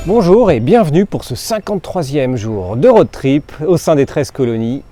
Bonjour et bienvenue pour ce 53e jour de road trip au sein des 13 colonies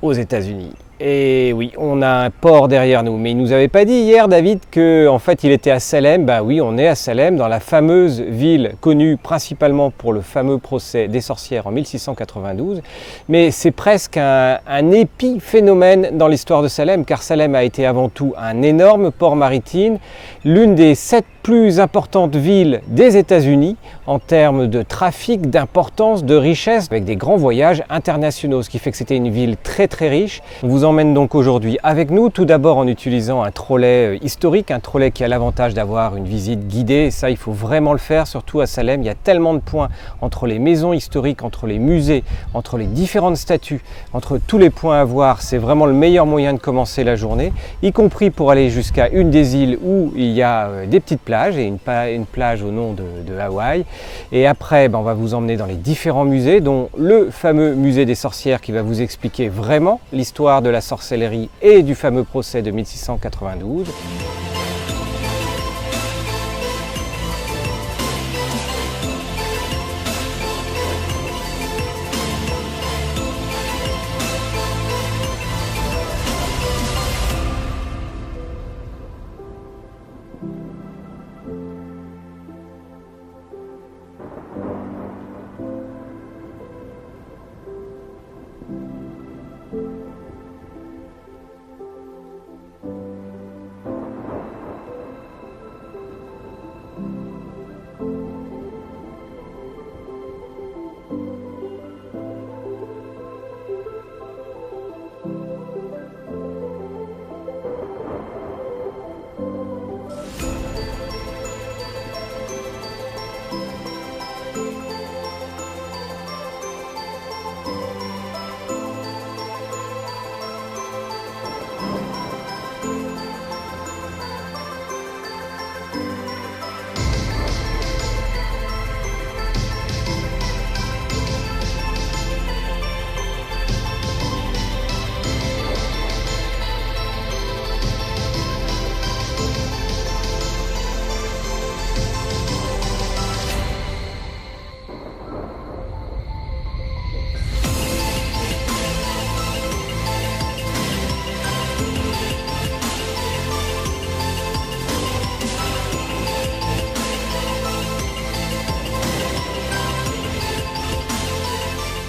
aux États-Unis. Et oui, on a un port derrière nous, mais il nous avait pas dit hier, David, qu'en fait il était à Salem. Bah oui, on est à Salem, dans la fameuse ville connue principalement pour le fameux procès des sorcières en 1692. Mais c'est presque un épiphénomène dans l'histoire de Salem, car Salem a été avant tout un énorme port maritime, l'une des 7 plus importantes villes des États-Unis en termes de trafic, d'importance, de richesse, avec des grands voyages internationaux, ce qui fait que c'était une ville très riche. On vous emmène donc aujourd'hui avec nous, tout d'abord en utilisant un trolley historique, un trolley qui a l'avantage d'avoir une visite guidée, et ça il faut vraiment le faire, surtout à Salem, il y a tellement de points entre les maisons historiques, entre les musées, entre les différentes statues, entre tous les points à voir, c'est vraiment le meilleur moyen de commencer la journée, y compris pour aller jusqu'à une des îles où il y a des petites plages, et une plage au nom de Hawaï. Et après, on va vous emmener dans les différents musées, dont le fameux musée des sorcières qui va vous expliquer vraiment l'histoire de la sorcellerie et du fameux procès de 1692.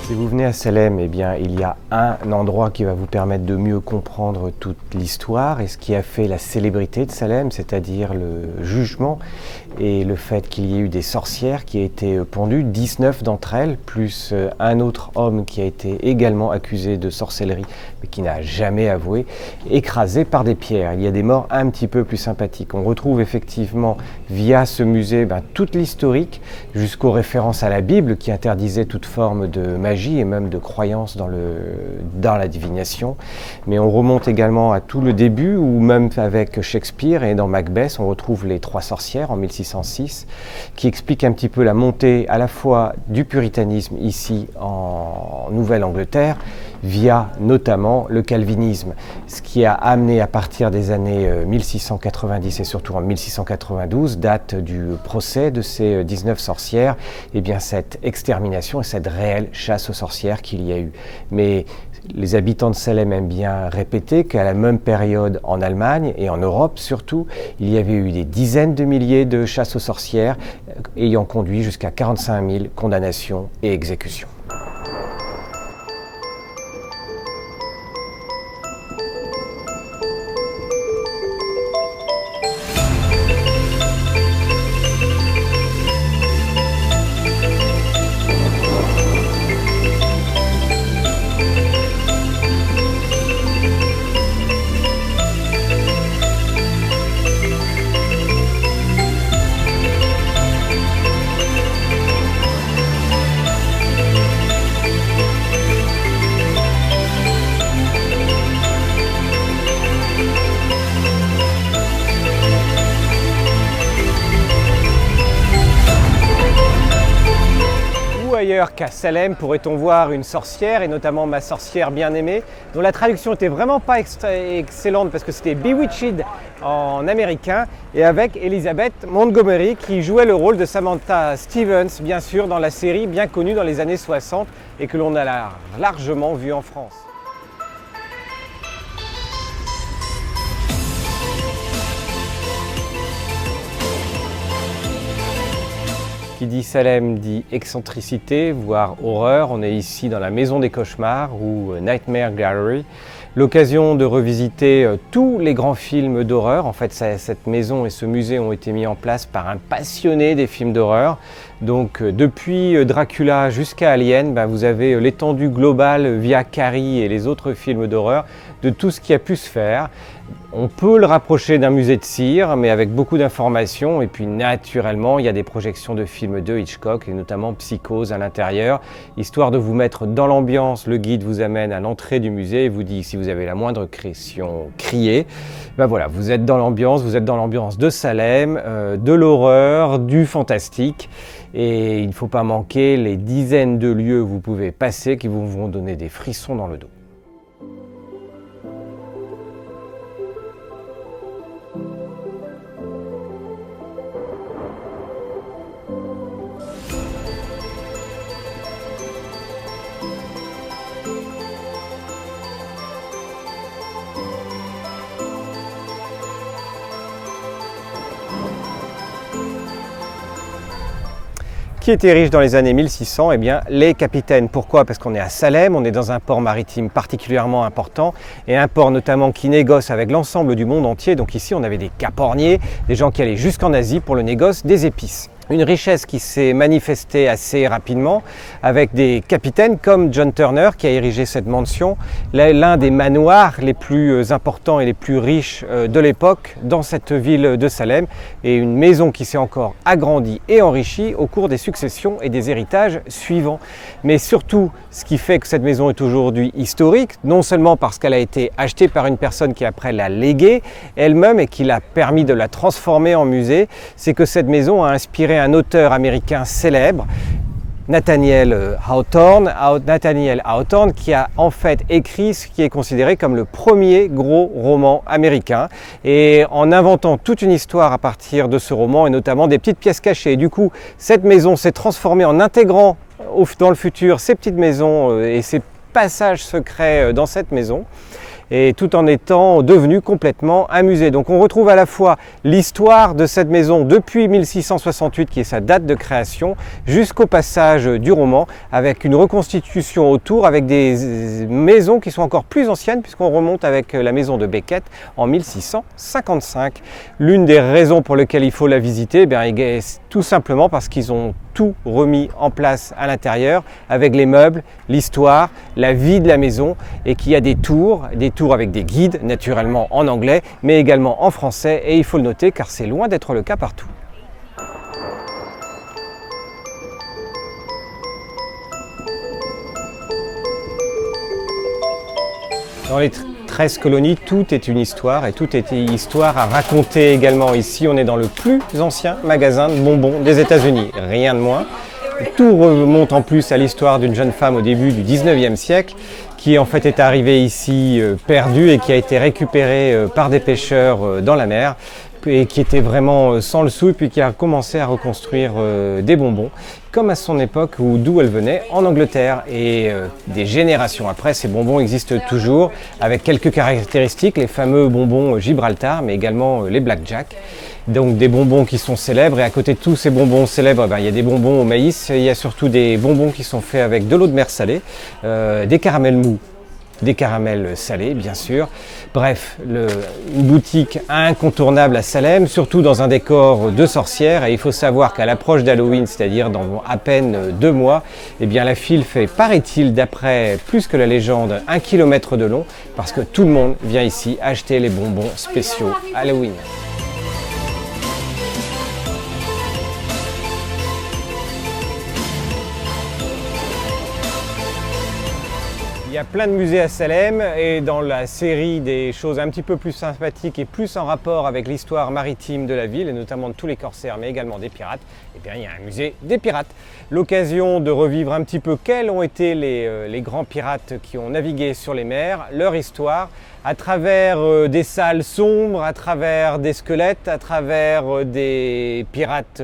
Si vous venez à Salem, eh bien, il y a un endroit qui va vous permettre de mieux comprendre toute l'histoire et ce qui a fait la célébrité de Salem, c'est-à-dire le jugement et le fait qu'il y ait eu des sorcières qui aient été pendues, 19 d'entre elles, plus un autre homme qui a été également accusé de sorcellerie, mais qui n'a jamais avoué, écrasé par des pierres. Il y a des morts un petit peu plus sympathiques. On retrouve effectivement, via ce musée, toute l'historique, jusqu'aux références à la Bible qui interdisait toute forme de magie et même de croyance dans la divination. Mais on remonte également à tout le début, où même avec Shakespeare et dans Macbeth, on retrouve les 3 sorcières en 1606, qui expliquent un petit peu la montée à la fois du puritanisme ici en Nouvelle-Angleterre, via notamment le calvinisme, ce qui a amené à partir des années 1690 et surtout en 1692, date du procès de ces 19 sorcières, et bien cette extermination et cette réelle chasse aux sorcières qu'il y a eu. Mais les habitants de Salem aiment bien répéter qu'à la même période en Allemagne et en Europe surtout, il y avait eu des dizaines de milliers de chasses aux sorcières ayant conduit jusqu'à 45 000 condamnations et exécutions. ailleurs qu'à Salem pourrait-on voir une sorcière, et notamment ma sorcière bien-aimée, dont la traduction n'était vraiment pas excellente parce que c'était Bewitched en américain, et avec Elizabeth Montgomery qui jouait le rôle de Samantha Stevens, bien sûr, dans la série bien connue dans les années 60 et que l'on a largement vue en France. Qui dit Salem dit excentricité, voire horreur. On est ici dans la Maison des Cauchemars ou Nightmare Gallery. L'occasion de revisiter tous les grands films d'horreur. En fait, cette maison et ce musée ont été mis en place par un passionné des films d'horreur. Donc depuis Dracula jusqu'à Alien, vous avez l'étendue globale via Carrie et les autres films d'horreur de tout ce qui a pu se faire. On peut le rapprocher d'un musée de cire, mais avec beaucoup d'informations. Et puis naturellement, il y a des projections de films de Hitchcock, et notamment Psychose à l'intérieur. Histoire de vous mettre dans l'ambiance, le guide vous amène à l'entrée du musée et vous dit si vous avez la moindre question, criez. Voilà, vous êtes dans l'ambiance de Salem, de l'horreur, du fantastique. Et il ne faut pas manquer les dizaines de lieux où vous pouvez passer qui vous vont donner des frissons dans le dos. Qui était riche dans les années 1600? Eh bien, les capitaines. Pourquoi? Parce qu'on est à Salem, on est dans un port maritime particulièrement important, et un port notamment qui négocie avec l'ensemble du monde entier. Donc ici, on avait des caporniers, des gens qui allaient jusqu'en Asie pour le négoce des épices. Une richesse qui s'est manifestée assez rapidement avec des capitaines comme John Turner qui a érigé cette mansion, l'un des manoirs les plus importants et les plus riches de l'époque dans cette ville de Salem, et une maison qui s'est encore agrandie et enrichie au cours des successions et des héritages suivants. Mais surtout, ce qui fait que cette maison est aujourd'hui historique, non seulement parce qu'elle a été achetée par une personne qui après l'a léguée elle-même et qui l'a permis de la transformer en musée, c'est que cette maison a inspiré un auteur américain célèbre, Nathaniel Hawthorne, qui a en fait écrit ce qui est considéré comme le premier gros roman américain, et en inventant toute une histoire à partir de ce roman et notamment des petites pièces cachées. Et du coup, cette maison s'est transformée en intégrant dans le futur ces petites maisons et ces passages secrets dans cette maison, et tout en étant devenu complètement un musée. Donc on retrouve à la fois l'histoire de cette maison depuis 1668, qui est sa date de création, jusqu'au passage du roman, avec une reconstitution autour, avec des maisons qui sont encore plus anciennes, puisqu'on remonte avec la maison de Becket en 1655. L'une des raisons pour lesquelles il faut la visiter, est tout simplement parce qu'ils ont tout remis en place à l'intérieur, avec les meubles, l'histoire, la vie de la maison, et qu'il y a des tours avec des guides, naturellement en anglais, mais également en français, et il faut le noter car c'est loin d'être le cas partout. Dans les 13 colonies, tout est une histoire, et tout est une histoire à raconter également. Ici, on est dans le plus ancien magasin de bonbons des États-Unis, rien de moins. Tout remonte en plus à l'histoire d'une jeune femme au début du 19e siècle qui en fait est arrivée ici perdue et qui a été récupérée par des pêcheurs dans la mer et qui était vraiment sans le sou, et puis qui a commencé à reconstruire des bonbons comme à son époque d'où elle venait, en Angleterre. Et des générations après, ces bonbons existent toujours avec quelques caractéristiques, les fameux bonbons Gibraltar, mais également les Blackjack. Donc des bonbons qui sont célèbres, et à côté de tous ces bonbons célèbres, il y a des bonbons au maïs, il y a surtout des bonbons qui sont faits avec de l'eau de mer salée, des caramels mous, des caramels salés bien sûr. Bref, une boutique incontournable à Salem, surtout dans un décor de sorcière. Et il faut savoir qu'à l'approche d'Halloween, c'est-à-dire dans à peine 2 mois, la file fait, paraît-il, d'après plus que la légende, 1 kilomètre de long, parce que tout le monde vient ici acheter les bonbons spéciaux Halloween. Il y a plein de musées à Salem et dans la série des choses un petit peu plus sympathiques et plus en rapport avec l'histoire maritime de la ville et notamment de tous les corsaires mais également des pirates, eh bien, il y a un musée des pirates. L'occasion de revivre un petit peu quels ont été les grands pirates qui ont navigué sur les mers, leur histoire, à travers des salles sombres, à travers des squelettes, à travers des pirates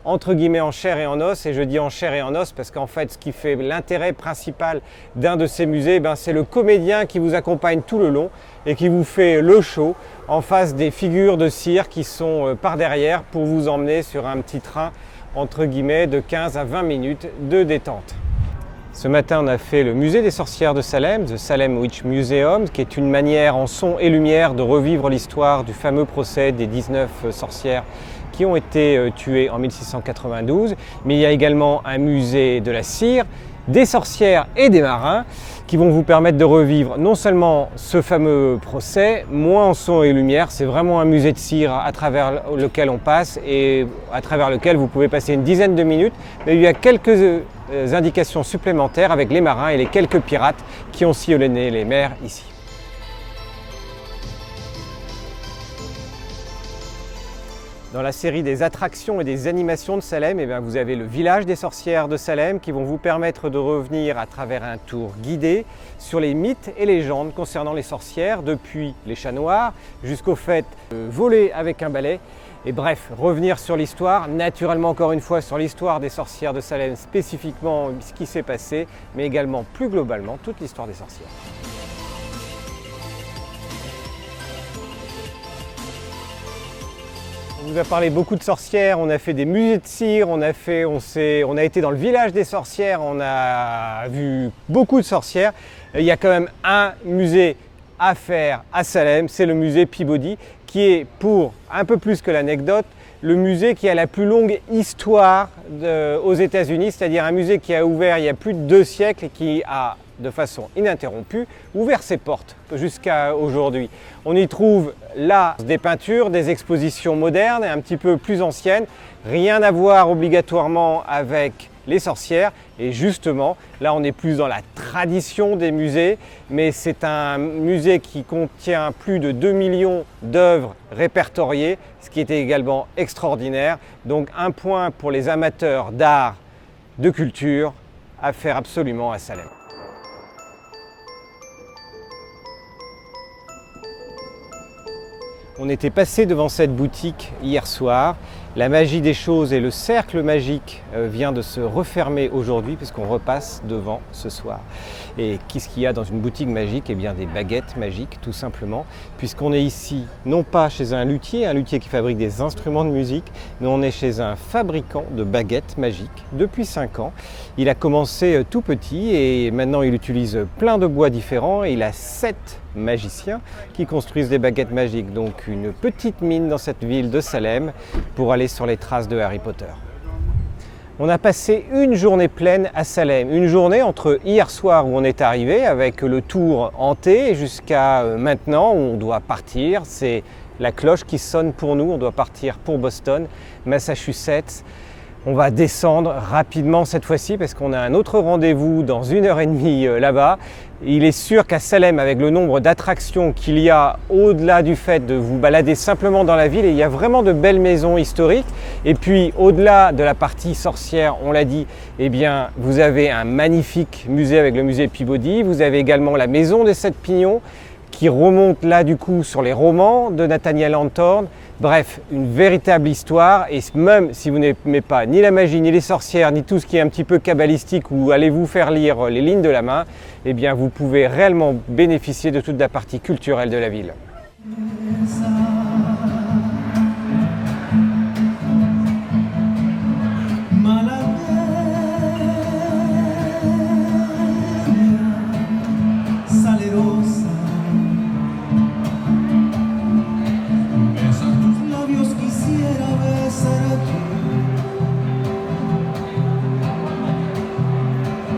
entre guillemets en chair et en os, et je dis en chair et en os parce qu'en fait ce qui fait l'intérêt principal d'un de ces musées, c'est le comédien qui vous accompagne tout le long et qui vous fait le show en face des figures de cire qui sont par derrière pour vous emmener sur un petit train entre guillemets de 15 à 20 minutes de détente. Ce matin, on a fait le musée des sorcières de Salem, The Salem Witch Museum, qui est une manière en son et lumière de revivre l'histoire du fameux procès des 19 sorcières qui ont été tuées en 1692. Mais il y a également un musée de la cire, des sorcières et des marins qui vont vous permettre de revivre non seulement ce fameux procès, moins en son et lumière, c'est vraiment un musée de cire à travers lequel on passe et à travers lequel vous pouvez passer une dizaine de minutes, mais il y a quelques indications supplémentaires avec les marins et les quelques pirates qui ont sillonné les mers ici. Dans la série des attractions et des animations de Salem, vous avez le village des sorcières de Salem qui vont vous permettre de revenir à travers un tour guidé sur les mythes et légendes concernant les sorcières, depuis les chats noirs jusqu'au fait de voler avec un balai. Et bref, revenir sur l'histoire, naturellement encore une fois sur l'histoire des sorcières de Salem, spécifiquement ce qui s'est passé, mais également plus globalement toute l'histoire des sorcières. On vous a parlé beaucoup de sorcières, on a fait des musées de cire, on a été dans le village des sorcières, on a vu beaucoup de sorcières. Il y a quand même un musée à faire à Salem, c'est le musée Peabody, qui est, pour un peu plus que l'anecdote, le musée qui a la plus longue histoire aux États-Unis, c'est-à-dire un musée qui a ouvert il y a plus de 2 siècles et qui a, de façon ininterrompue, ouvert ses portes jusqu'à aujourd'hui. On y trouve là des peintures, des expositions modernes et un petit peu plus anciennes, rien à voir obligatoirement avec les sorcières, et justement là on est plus dans la tradition des musées, mais c'est un musée qui contient plus de 2 millions d'œuvres répertoriées, ce qui était également extraordinaire. Donc un point pour les amateurs d'art, de culture à faire absolument à Salem. On était passé devant cette boutique hier soir. La magie des choses et le cercle magique vient de se refermer aujourd'hui puisqu'on repasse devant ce soir. Et qu'est-ce qu'il y a dans une boutique magique? Eh bien des baguettes magiques tout simplement, puisqu'on est ici non pas chez un luthier qui fabrique des instruments de musique, mais on est chez un fabricant de baguettes magiques depuis 5 ans. Il a commencé tout petit et maintenant il utilise plein de bois différents et il a 7 magiciens qui construisent des baguettes magiques. Donc une petite mine dans cette ville de Salem pour aller sur les traces de Harry Potter. On a passé une journée pleine à Salem, une journée entre hier soir où on est arrivé avec le tour hanté jusqu'à maintenant où on doit partir. C'est la cloche qui sonne pour nous, on doit partir pour Boston, Massachusetts. On va descendre rapidement cette fois-ci parce qu'on a un autre rendez-vous dans 1h30 là-bas. Il est sûr qu'à Salem, avec le nombre d'attractions qu'il y a au-delà du fait de vous balader simplement dans la ville, il y a vraiment de belles maisons historiques. Et puis au-delà de la partie sorcière, on l'a dit, eh bien, vous avez un magnifique musée avec le musée Peabody. Vous avez également la maison des 7 pignons qui remonte là du coup sur les romans de Nathaniel Hawthorne. Bref, une véritable histoire, et même si vous n'aimez pas ni la magie, ni les sorcières, ni tout ce qui est un petit peu kabbalistique ou allez-vous faire lire les lignes de la main, eh bien vous pouvez réellement bénéficier de toute la partie culturelle de la ville.